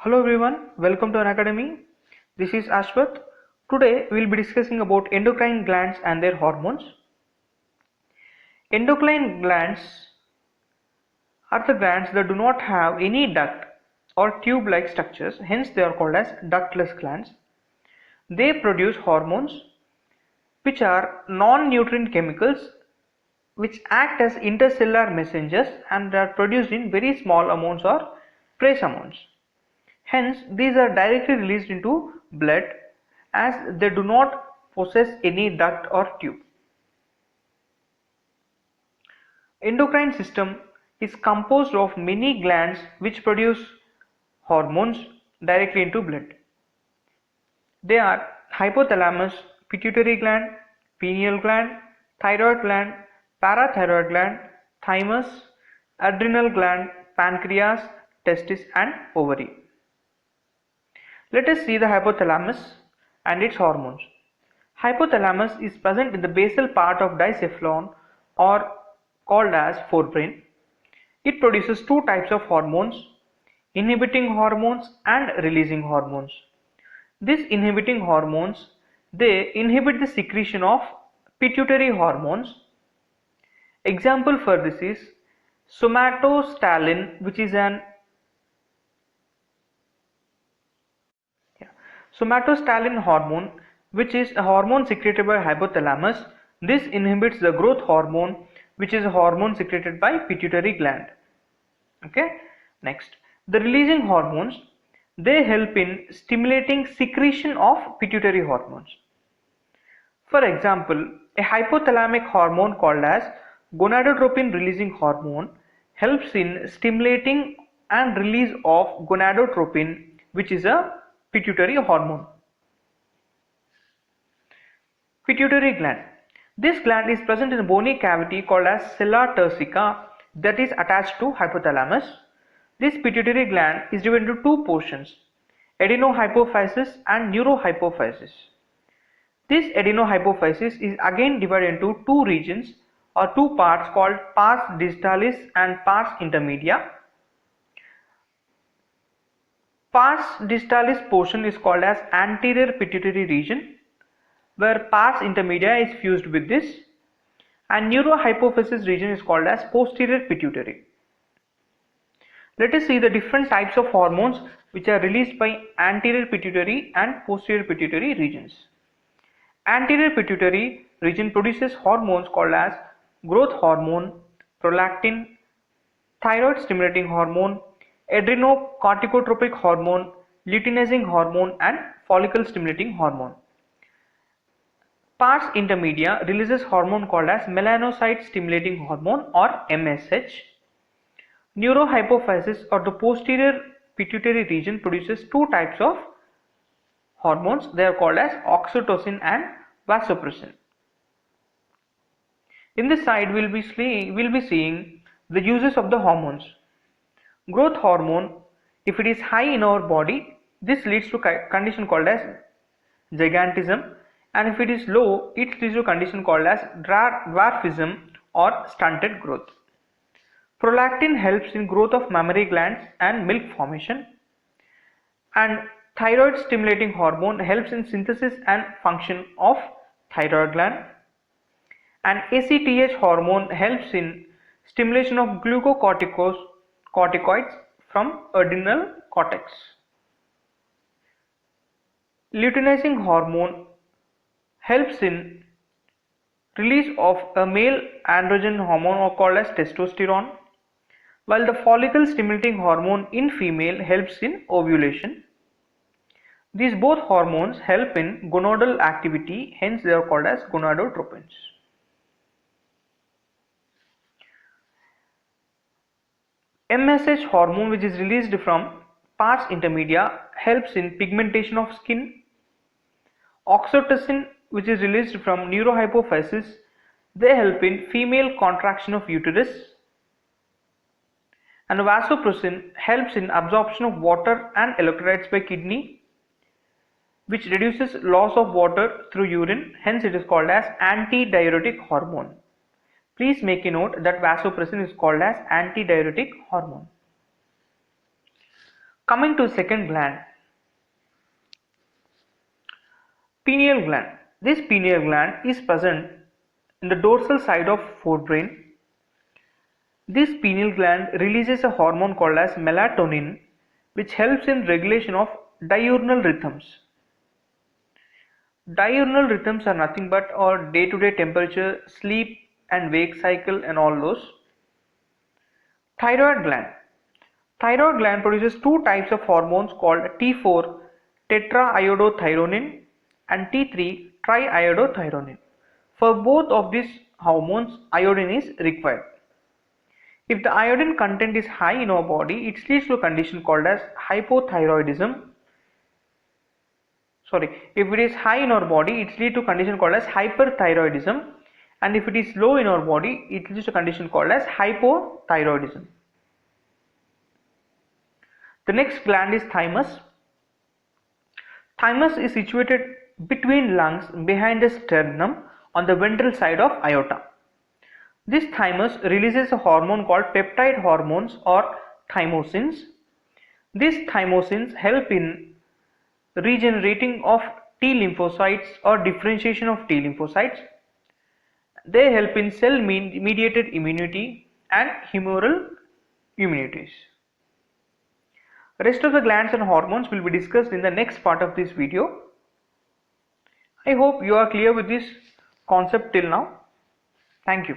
Hello everyone, welcome to an academy. This is Ashwath. Today we will be discussing about endocrine glands and their hormones. Endocrine glands are the glands that do not have any duct or tube-like structures, hence they are called as ductless glands. They produce hormones which are non-nutrient chemicals which act as intercellular messengers and are produced in very small amounts or trace amounts. Hence, these are directly released into blood as they do not possess any duct or tube. Endocrine system is composed of many glands which produce hormones directly into blood. They are hypothalamus, pituitary gland, pineal gland, thyroid gland, parathyroid gland, thymus, adrenal gland, pancreas, testis and ovary. Let us see the hypothalamus and its hormones. Hypothalamus is present in the basal part of diencephalon or called as forebrain. It produces two types of hormones, inhibiting hormones and releasing hormones. These inhibiting hormones, they inhibit the secretion of pituitary hormones. Example for this is somatostatin, which is an somatostatin hormone, which is a hormone secreted by hypothalamus. This inhibits the growth hormone, which is a hormone secreted by pituitary gland. Okay. Next, the releasing hormones, they help in stimulating secretion of pituitary hormones. For example, a hypothalamic hormone called as gonadotropin releasing hormone helps in stimulating and release of gonadotropin, which is a pituitary hormone. Pituitary gland. This gland is present in a bony cavity called as sella turcica that is attached to hypothalamus. This pituitary gland is divided into two portions, adenohypophysis and neurohypophysis. This adenohypophysis is again divided into two regions or two parts called pars digitalis and pars intermedia. Pars digitalis portion is called as anterior pituitary region, where pars intermedia is fused with this, and neurohypophysis region is called as posterior pituitary. Let us see the different types of hormones which are released by anterior pituitary and posterior pituitary regions. Anterior pituitary region produces hormones called as growth hormone, prolactin, thyroid stimulating hormone, adrenocorticotropic hormone, luteinizing hormone and follicle stimulating hormone. Pars intermedia releases hormone called as melanocyte stimulating hormone or MSH. Neurohypophysis or the posterior pituitary region produces two types of hormones. They are called as oxytocin and vasopressin. In this side we'll be seeing the uses of the hormones. Growth hormone, if it is high in our body, this leads to a condition called as gigantism, and if it is low, it leads to a condition called as dwarfism or stunted growth. Prolactin helps in growth of mammary glands and milk formation, and thyroid stimulating hormone helps in synthesis and function of thyroid gland, and ACTH hormone helps in stimulation of glucocorticoids from adrenal cortex. Luteinizing hormone helps in release of a male androgen hormone called as testosterone, while the follicle stimulating hormone in female helps in ovulation. These both hormones help in gonadal activity, hence they are called as gonadotropins. MSH hormone, which is released from pars intermedia, helps in pigmentation of skin. Oxytocin, which is released from neurohypophysis, they help in female contraction of uterus. And vasopressin helps in absorption of water and electrolytes by kidney, which reduces loss of water through urine, hence it is called as antidiuretic hormone. Please make a note that vasopressin is called as antidiuretic hormone. Coming to second gland, pineal gland. This pineal gland is present in the dorsal side of forebrain. This pineal gland releases a hormone called as melatonin, which helps in regulation of diurnal rhythms. Diurnal rhythms are nothing but our day-to-day temperature, sleep and wake cycle and all those. Thyroid gland. Thyroid gland produces two types of hormones called T4 tetraiodothyronine and T3 triiodothyronine. For both of these hormones, iodine is required. If the iodine content is high in our body, it leads to a condition called as hypothyroidism. If it is high in our body, it leads to a condition called as hyperthyroidism, and if it is low in our body, it leads to a condition called as hypothyroidism. The next gland is thymus. Thymus is situated between lungs behind the sternum on the ventral side of aorta. This thymus releases a hormone called peptide hormones or thymosins. These thymosins help in regenerating of T lymphocytes or differentiation of T lymphocytes. They help in cell mediated immunity and humoral immunities. Rest of the glands and hormones will be discussed in the next part of this video. I hope you are clear with this concept till now. Thank you.